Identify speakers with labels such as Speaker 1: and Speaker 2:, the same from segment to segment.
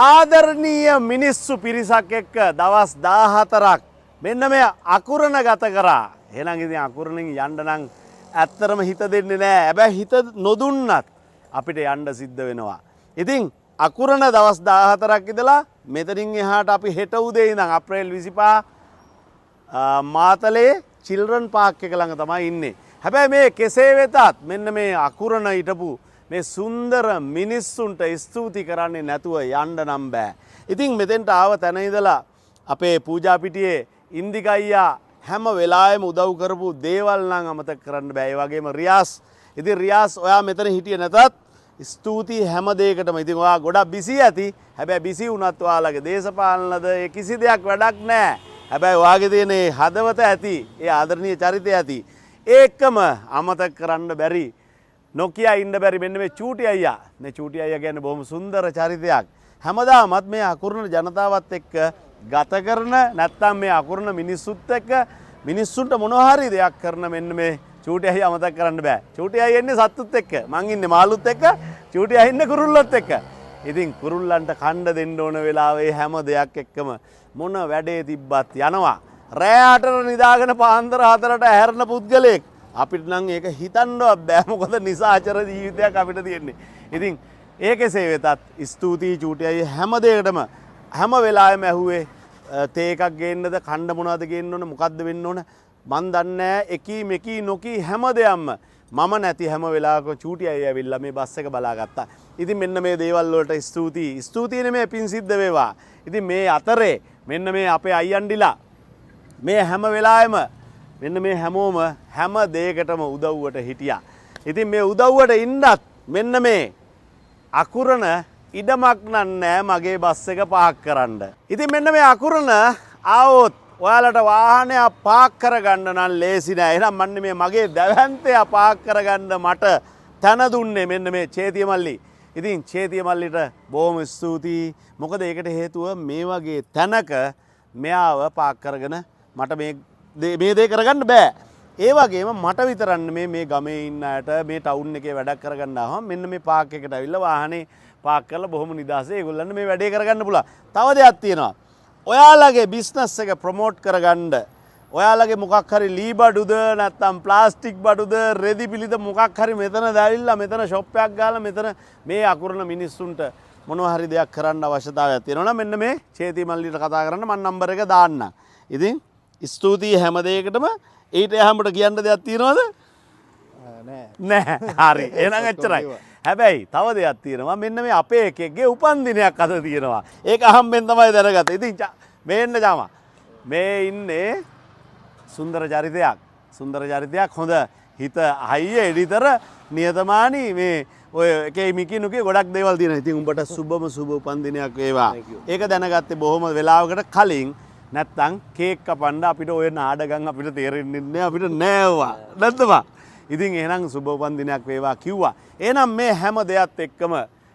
Speaker 1: ආදරණීය මිනිස්සු පිරිසක් එක්ක දවස් 14ක් මෙන්න මේ අකුරණ ගත කරා. එහෙනම් ඉතින් අකුරණෙන් යන්න නම් ඇත්තරම හිත දෙන්නේ නැහැ. හැබැයි හිත නොදුන්නත් අපිට යන්න සිද්ධ වෙනවා. ඉතින් අකුරණ දවස් 14ක් ඉඳලා මෙතනින් එහාට අපි හෙට උදේ ඉඳන් අප්‍රේල් 25 මාතලේ චිල්ඩ්‍රන් පාක් එක ළඟ තමයි ඉන්නේ. හැබැයි මේ කෙසේ වෙතත් මෙන්න මේ අකුරණ හිටපු මේ සුන්දර මිනිස්සුන්ට ස්තුති කරන්නේ නැතුව යන්න නම් බෑ. ඉතින් මෙතෙන්ට ආව තැන ඉඳලා අපේ පූජා පිටියේ ඉන්දික අයියා හැම වෙලාවෙම උදව් කරපු දේවල් නම් අමතක කරන්න බෑ. ඒ වගේම රියාස්. ඉතින් රියාස් ඔයා මෙතන හිටියේ නැතත් ස්තුතියි හැම දෙයකටම. ඉතින් ඔයා ගොඩක් බිසි ඇති. හැබැයි බිසි වුණත් ඔයාලගේ දේශපාලනද ඒ කිසි දෙයක් වැඩක් නැහැ. හැබැයි ඔයාගේ තියෙන මේ හදවත ඇති. ඒ ආදරණීය චරිතය ඇති. ඒකම අමතක කරන්න බැරි. නොකියා ඉන්න බැරි මෙන්න මේ චූටි අයියා. මේ චූටි අයියා කියන්නේ බොහොම සුන්දර චරිතයක්. හැමදාමත් මේ අකුරණ ජනතාවත් එක්ක ගත කරන නැත්තම් මේ අකුරණ මිනිස්සුත් එක්ක මිනිස්සුන්ට මොනවා හරි දෙයක් කරන මෙන්න මේ චූටි අයියා අමතක කරන්න බෑ. චූටි අයියා ඉන්නේ සත්තුත් එක්ක. මං ඉන්නේ මාළුත් එක්ක. චූටි අයියා ඉන්නේ කුරුල්ලොත් එක්ක. ඉතින් කුරුල්ලන්ට කණ්ඩ දෙන්න ඕන වෙලාවේ හැම දෙයක් එක්කම මොන වැඩේ තිබ්බත් යනවා. රෑ 8ට නිදාගෙන පාන්දර 4ට ඇහැරෙන පුද්ගලයෙක්. අපිට නම් ඒක හිතන්නවත් බෑ. මොකද නිසාචර ජීවිතයක් අපිට තියෙන්නේ. ඉතින් ඒකෙසේ වෙතත් ස්තුතියි චූටි අයියා හැම දෙයකටම හැම වෙලාවෙම ඇහුවේ තේ එකක් ගේන්නද කණ්ඩ මොනවද ගේන්න ඕන මොකද්ද වෙන්න ඕන මන් දන්නේ නැහැ එකී මෙකී නොකී හැම දෙයක්ම මම නැති හැම වෙලාවකම චූටි අයියා ඇවිල්ලා මේ බස් එක බලාගත්තා. ඉතින් මෙන්න මේ දේවල් වලට ස්තුතියි. ස්තුතියි නෙමෙයි පින් සිද්ධ වේවා. ඉතින් මේ අතරේ මෙන්න මේ අපේ අයියන්ඩිලා මේ හැම වෙලාවෙම මෙන්න මේ හැමෝම හැම දෙයකටම උදව්වට හිටියා. ඉතින් මේ උදව්වට ඉන්නත් මෙන්න මේ අකුරණ ඉඩමක් නෑ මගේ බස් එක පාක් කරන්න. ඉතින් මෙන්න මේ අකුරණ ආවොත් ඔයාලට වාහනයක් පාක් කරගන්න නම් ලේසි නෑ. එහෙනම් මන්නේ මේ මගේ දැවැන්තය පාක් කරගන්න මට තැන දුන්නේ මෙන්න මේ චේතිය මල්ලි. ඉතින් චේතිය මල්ලිට බොහොම ස්තුතියි. මොකද ඒකට හේතුව මේ වගේ තැනක මෙයාව පාක් කරගෙන මට මේ දේ කරගන්න බෑ. ඒ වගේම මට විතරක් මේ ගමේ ඉන්න අයට මේ ටවුන් එකේ වැඩක් කරගන්න ආවම මෙන්න මේ පාක් එකට ඇවිල්ලා වාහනේ පාක් කරලා බොහොම නිදහසේ ඒගොල්ලන්ට මේ වැඩේ කරගන්න පුළුවන්. තව දෙයක් තියෙනවා. ඔයාලගේ බිස්නස් එක ප්‍රොමෝට් කරගන්න ඔයාලගේ මොකක් හරි ලී බඩුද නැත්නම් ප්ලාස්ටික් බඩුද රෙදි පිළිද මොකක් හරි මෙතන දැවිලා මෙතන ෂොප් එකක් ගාලා මෙතන මේ අකුරණ මිනිස්සුන්ට මොනවා හරි දෙයක් කරන්න අවශ්‍යතාවයක් තියෙනවා නම් මෙන්න මේ චේති මල්ලිට කතා කරන්න මම නම්බර එක දාන්න. ඉතින් ස්තුතියි හැම දෙයකටම. ඊට එහාමට කියන්න දෙයක් තියෙනවද? නෑ. හරි. එහෙනම් එච්චරයි. හැබැයි තව දෙයක් තියෙනවා. මෙන්න මේ අපේ එකෙක්ගේ උපන්දිනයක් අද තියෙනවා. ඒක අහම්බෙන් තමයි දැනගත්තේ. ඉතින් මේන්න ජාමා. මේ ඉන්නේ සුන්දර චරිතයක්. සුන්දර චරිතයක් හොඳ හිත හයිය එඩිතර නියතමානී මේ ඔය එකේ මිකිනුකේ ගොඩක් දේවල් තියෙනවා. ඉතින් උඹට සුබම සුබ උපන්දිනයක් වේවා. ඒක දැනගත්තේ බොහොම වෙලාවකට කලින්. නැත්තම් කේක් කපන්න අපිට ඔය නාඩගම් අපිට තේරෙන්නේ නැහැ අපිට නෑවා නැත්නම් ඉතින් එහෙනම් සුබ උපන්දිනයක් වේවා කිව්වා. එහෙනම් මේ හැම දෙයත් එක්කම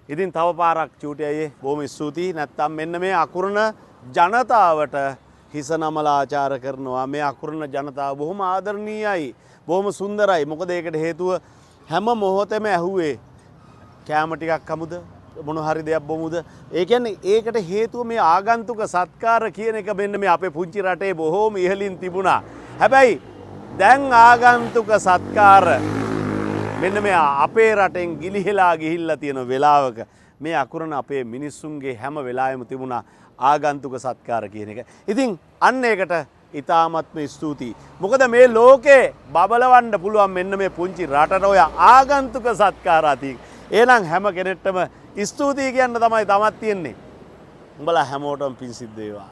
Speaker 1: ඉතින් තව පාරක් චූටි අයියේ බොහොම ස්තුතියි. නැත්තම් මෙන්න මේ අකුරණ ජනතාවට හිස නමලා ආචාර කරනවා. මේ අකුරණ ජනතාව බොහොම ආදරණීයයි බොහොම සුන්දරයි. මොකද ඒකට හේතුව හැම මොහොතෙම ඇහුවේ කැම ටිකක් අමුද මොන හරි දෙයක් බොමුද. ඒ කියන්නේ ඒකට හේතුව මේ ආගන්තුක සත්කාර කියන එක මෙන්න මේ අපේ පුංචි රටේ බොහෝම ඉහළින් තිබුණා. හැබැයි දැන් ආගන්තුක සත්කාර මෙන්න මේ අපේ රටෙන් ගිලිහිලා ගිහිල්ලා තියෙන වෙලාවක මේ අකුරණ අපේ මිනිස්සුන්ගේ හැම වෙලාවෙම තිබුණා ආගන්තුක සත්කාර කියන එක. ඉතින් අන්න ඒකට ඉතාමත්ම ස්තුතියි. මොකද මේ ලෝකේ බබලවන්න පුළුවන් මෙන්න මේ පුංචි රටට ඔය ආගන්තුක සත්කාර අතින්. එහෙනම් හැම කෙනෙක්ටම ස්තුතියි කියන්න තමයි තමත් තියෙන්නේ. උඹලා හැමෝටම පින් සිද්ධ වේවා.